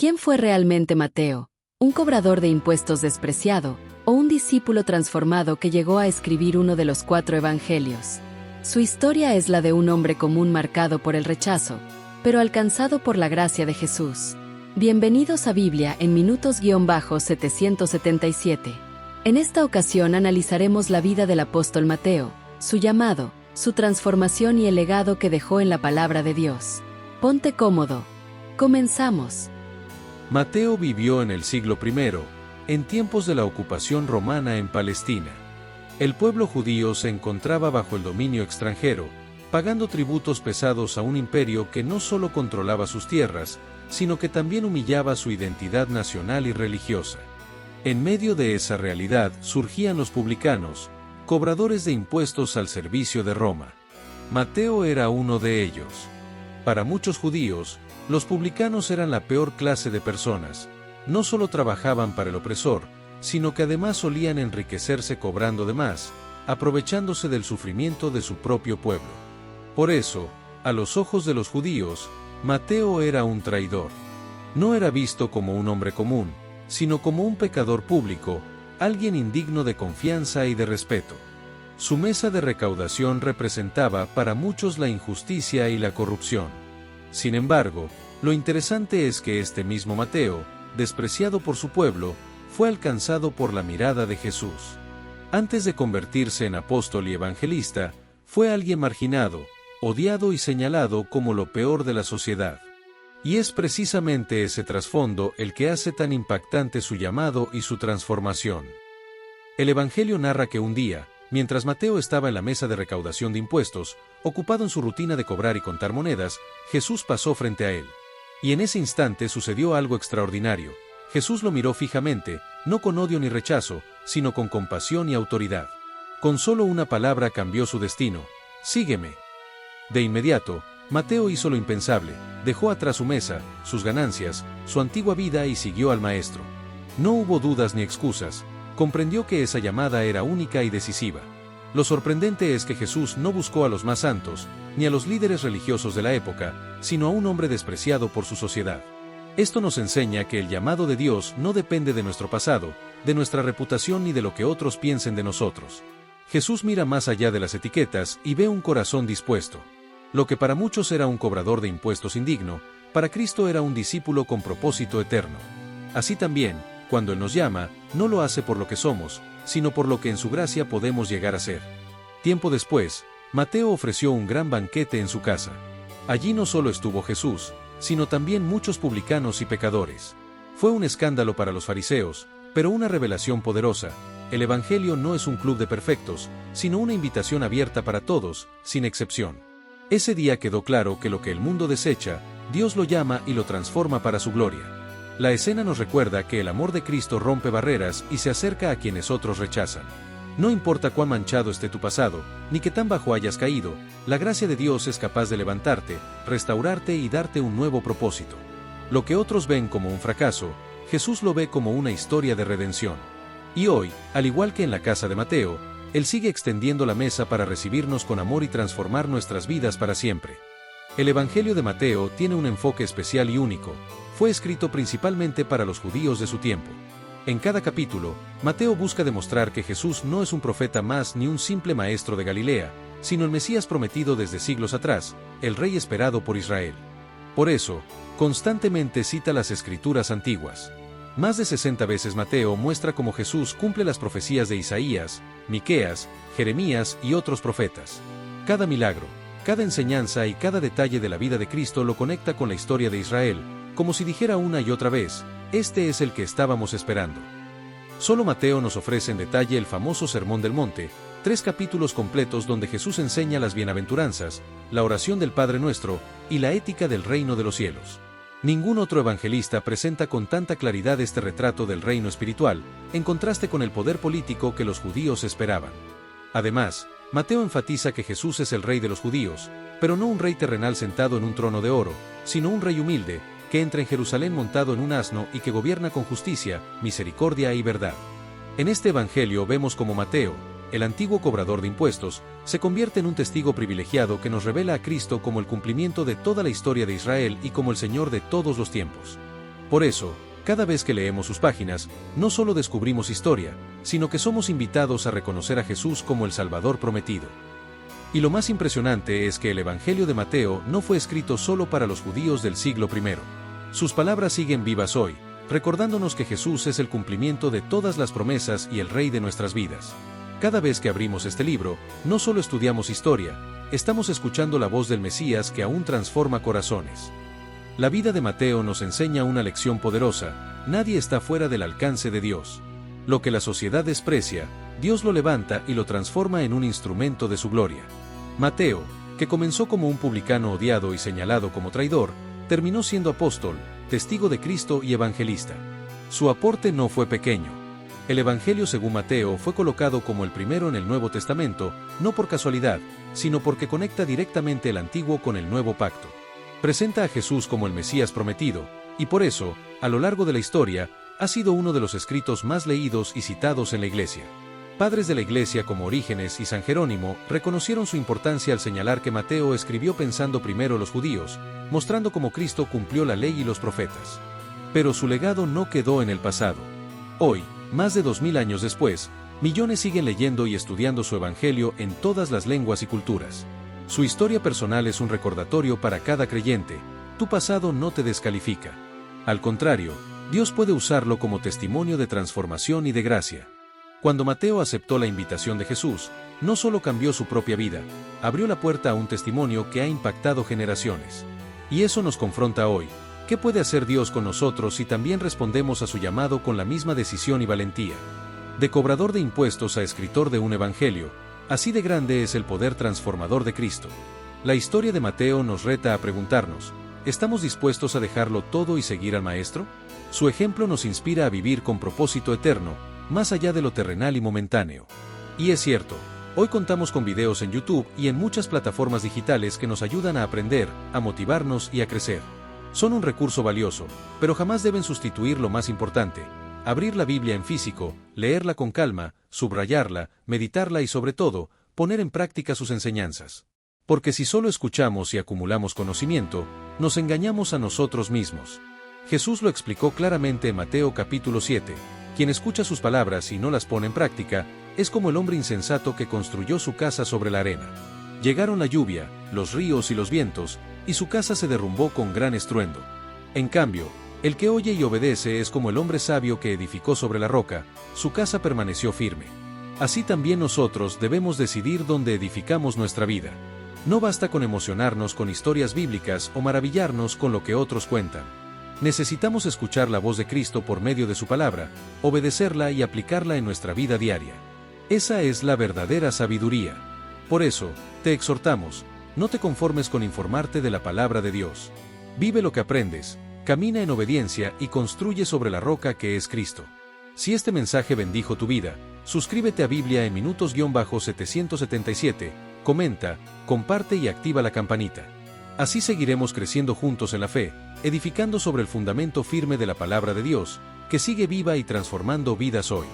¿Quién fue realmente Mateo? ¿Un cobrador de impuestos despreciado o un discípulo transformado que llegó a escribir uno de los 4 evangelios? Su historia es la de un hombre común marcado por el rechazo, pero alcanzado por la gracia de Jesús. Bienvenidos a Biblia en Minutos-777. En esta ocasión analizaremos la vida del apóstol Mateo, su llamado, su transformación y el legado que dejó en la palabra de Dios. Ponte cómodo. Comenzamos. Mateo vivió en el siglo I, en tiempos de la ocupación romana en Palestina. El pueblo judío se encontraba bajo el dominio extranjero, pagando tributos pesados a un imperio que no solo controlaba sus tierras, sino que también humillaba su identidad nacional y religiosa. En medio de esa realidad surgían los publicanos, cobradores de impuestos al servicio de Roma. Mateo era uno de ellos. Para muchos judíos, los publicanos eran la peor clase de personas. No solo trabajaban para el opresor, sino que además solían enriquecerse cobrando de más, aprovechándose del sufrimiento de su propio pueblo. Por eso, a los ojos de los judíos, Mateo era un traidor. No era visto como un hombre común, sino como un pecador público, alguien indigno de confianza y de respeto. Su mesa de recaudación representaba para muchos la injusticia y la corrupción. Sin embargo, lo interesante es que este mismo Mateo, despreciado por su pueblo, fue alcanzado por la mirada de Jesús. Antes de convertirse en apóstol y evangelista, fue alguien marginado, odiado y señalado como lo peor de la sociedad. Y es precisamente ese trasfondo el que hace tan impactante su llamado y su transformación. El Evangelio narra que un día, mientras Mateo estaba en la mesa de recaudación de impuestos, ocupado en su rutina de cobrar y contar monedas, Jesús pasó frente a él. Y en ese instante sucedió algo extraordinario. Jesús lo miró fijamente, no con odio ni rechazo, sino con compasión y autoridad. Con solo una palabra cambió su destino: «Sígueme». De inmediato, Mateo hizo lo impensable, dejó atrás su mesa, sus ganancias, su antigua vida y siguió al Maestro. No hubo dudas ni excusas, comprendió que esa llamada era única y decisiva. Lo sorprendente es que Jesús no buscó a los más santos, ni a los líderes religiosos de la época, sino a un hombre despreciado por su sociedad. Esto nos enseña que el llamado de Dios no depende de nuestro pasado, de nuestra reputación ni de lo que otros piensen de nosotros. Jesús mira más allá de las etiquetas y ve un corazón dispuesto. Lo que para muchos era un cobrador de impuestos indigno, para Cristo era un discípulo con propósito eterno. Así también, cuando Él nos llama, no lo hace por lo que somos, sino por lo que en su gracia podemos llegar a ser. Tiempo después, Mateo ofreció un gran banquete en su casa. Allí no solo estuvo Jesús, sino también muchos publicanos y pecadores. Fue un escándalo para los fariseos, pero una revelación poderosa. El Evangelio no es un club de perfectos, sino una invitación abierta para todos, sin excepción. Ese día quedó claro que lo que el mundo desecha, Dios lo llama y lo transforma para su gloria. La escena nos recuerda que el amor de Cristo rompe barreras y se acerca a quienes otros rechazan. No importa cuán manchado esté tu pasado, ni qué tan bajo hayas caído, la gracia de Dios es capaz de levantarte, restaurarte y darte un nuevo propósito. Lo que otros ven como un fracaso, Jesús lo ve como una historia de redención. Y hoy, al igual que en la casa de Mateo, Él sigue extendiendo la mesa para recibirnos con amor y transformar nuestras vidas para siempre. El Evangelio de Mateo tiene un enfoque especial y único. Fue escrito principalmente para los judíos de su tiempo. En cada capítulo, Mateo busca demostrar que Jesús no es un profeta más ni un simple maestro de Galilea, sino el Mesías prometido desde siglos atrás, el Rey esperado por Israel. Por eso, constantemente cita las Escrituras antiguas. Más de 60 veces Mateo muestra cómo Jesús cumple las profecías de Isaías, Miqueas, Jeremías y otros profetas. Cada milagro, cada enseñanza y cada detalle de la vida de Cristo lo conecta con la historia de Israel, como si dijera una y otra vez: este es el que estábamos esperando. Solo Mateo nos ofrece en detalle el famoso Sermón del Monte, 3 capítulos completos donde Jesús enseña las bienaventuranzas, la oración del Padre Nuestro y la ética del reino de los cielos. Ningún otro evangelista presenta con tanta claridad este retrato del reino espiritual, en contraste con el poder político que los judíos esperaban. Además, Mateo enfatiza que Jesús es el rey de los judíos, pero no un rey terrenal sentado en un trono de oro, sino un rey humilde, que entra en Jerusalén montado en un asno y que gobierna con justicia, misericordia y verdad. En este evangelio vemos cómo Mateo, el antiguo cobrador de impuestos, se convierte en un testigo privilegiado que nos revela a Cristo como el cumplimiento de toda la historia de Israel y como el Señor de todos los tiempos. Por eso, cada vez que leemos sus páginas, no solo descubrimos historia, sino que somos invitados a reconocer a Jesús como el Salvador prometido. Y lo más impresionante es que el Evangelio de Mateo no fue escrito solo para los judíos del siglo I. Sus palabras siguen vivas hoy, recordándonos que Jesús es el cumplimiento de todas las promesas y el Rey de nuestras vidas. Cada vez que abrimos este libro, no solo estudiamos historia, estamos escuchando la voz del Mesías que aún transforma corazones. La vida de Mateo nos enseña una lección poderosa: nadie está fuera del alcance de Dios. Lo que la sociedad desprecia, Dios lo levanta y lo transforma en un instrumento de su gloria. Mateo, que comenzó como un publicano odiado y señalado como traidor, terminó siendo apóstol, testigo de Cristo y evangelista. Su aporte no fue pequeño. El Evangelio según Mateo fue colocado como el primero en el Nuevo Testamento, no por casualidad, sino porque conecta directamente el Antiguo con el Nuevo Pacto. Presenta a Jesús como el Mesías prometido, y por eso, a lo largo de la historia, ha sido uno de los escritos más leídos y citados en la Iglesia. Padres de la Iglesia como Orígenes y San Jerónimo reconocieron su importancia al señalar que Mateo escribió pensando primero los judíos, mostrando cómo Cristo cumplió la ley y los profetas. Pero su legado no quedó en el pasado. Hoy, más de 2000 años después, millones siguen leyendo y estudiando su Evangelio en todas las lenguas y culturas. Su historia personal es un recordatorio para cada creyente: tu pasado no te descalifica. Al contrario, Dios puede usarlo como testimonio de transformación y de gracia. Cuando Mateo aceptó la invitación de Jesús, no solo cambió su propia vida, abrió la puerta a un testimonio que ha impactado generaciones. Y eso nos confronta hoy: ¿qué puede hacer Dios con nosotros si también respondemos a su llamado con la misma decisión y valentía? De cobrador de impuestos a escritor de un evangelio, así de grande es el poder transformador de Cristo. La historia de Mateo nos reta a preguntarnos: ¿estamos dispuestos a dejarlo todo y seguir al Maestro? Su ejemplo nos inspira a vivir con propósito eterno, más allá de lo terrenal y momentáneo. Y es cierto, hoy contamos con videos en YouTube y en muchas plataformas digitales que nos ayudan a aprender, a motivarnos y a crecer. Son un recurso valioso, pero jamás deben sustituir lo más importante: abrir la Biblia en físico, leerla con calma, subrayarla, meditarla y sobre todo, poner en práctica sus enseñanzas. Porque si solo escuchamos y acumulamos conocimiento, nos engañamos a nosotros mismos. Jesús lo explicó claramente en Mateo capítulo 7. Quien escucha sus palabras y no las pone en práctica, es como el hombre insensato que construyó su casa sobre la arena. Llegaron la lluvia, los ríos y los vientos, y su casa se derrumbó con gran estruendo. En cambio, el que oye y obedece es como el hombre sabio que edificó sobre la roca, su casa permaneció firme. Así también nosotros debemos decidir dónde edificamos nuestra vida. No basta con emocionarnos con historias bíblicas o maravillarnos con lo que otros cuentan. Necesitamos escuchar la voz de Cristo por medio de su palabra, obedecerla y aplicarla en nuestra vida diaria. Esa es la verdadera sabiduría. Por eso, te exhortamos: no te conformes con informarte de la palabra de Dios. Vive lo que aprendes, camina en obediencia y construye sobre la roca que es Cristo. Si este mensaje bendijo tu vida, suscríbete a Biblia en minutos-777, comenta, comparte y activa la campanita. Así seguiremos creciendo juntos en la fe, edificando sobre el fundamento firme de la palabra de Dios, que sigue viva y transformando vidas hoy.